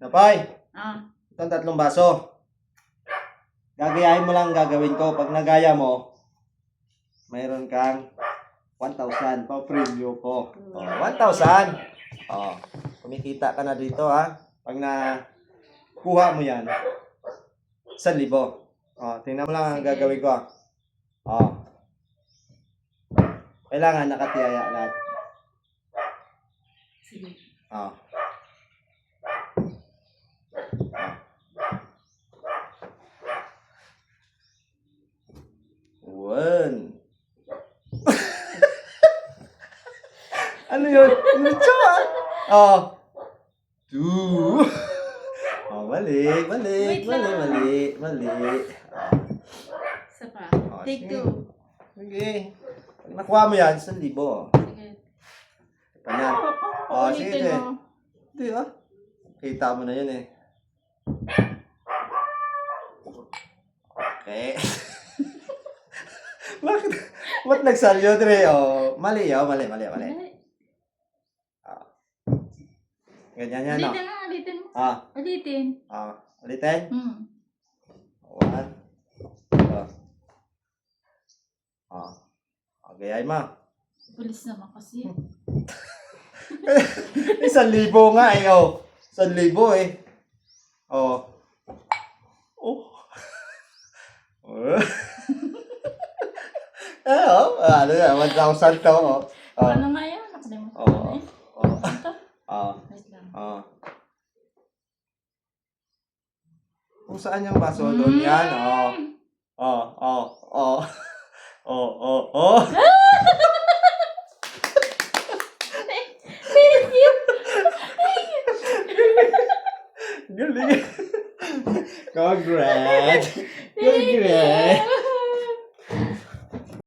Napay, Ah. itong 3 baso. Gagayahin mo lang ang gagawin ko. Pag nagaya mo, mayroon kang 1,000 pa premyo ko. 1,000. Kumikita ka na dito ha. Pag kuha mo yan, 1,000. Tingnan mo lang ang Sige. gagawin ko. Kailangan nakatiyaya lahat. Sige. One. Ano yun? Mucho ah. 2. Mali. Wait lang. Mali. Isa pa. sige. Take 2. Sige. Pag nakuha mo yan, 1,000. Sige. Ganyan. Sige. Ulitin mo. Hindi kita mo na yun eh. Okay. Ba't nagsalyo, Dre? Mali. Ganyan yan, no? Ulitin mo. Ulitin? Ulitin. 1. 2. Gayay mo. Pulis naman kasi. 1,000 nga eh, 1,000 eh. Ano yan, 1,000 to, Ano nga yan? Nakalimutan ko na eh. Ito? Wait lang. Kung saan yung baso doon yan, Thank you! Galing. Congrats. Thank you!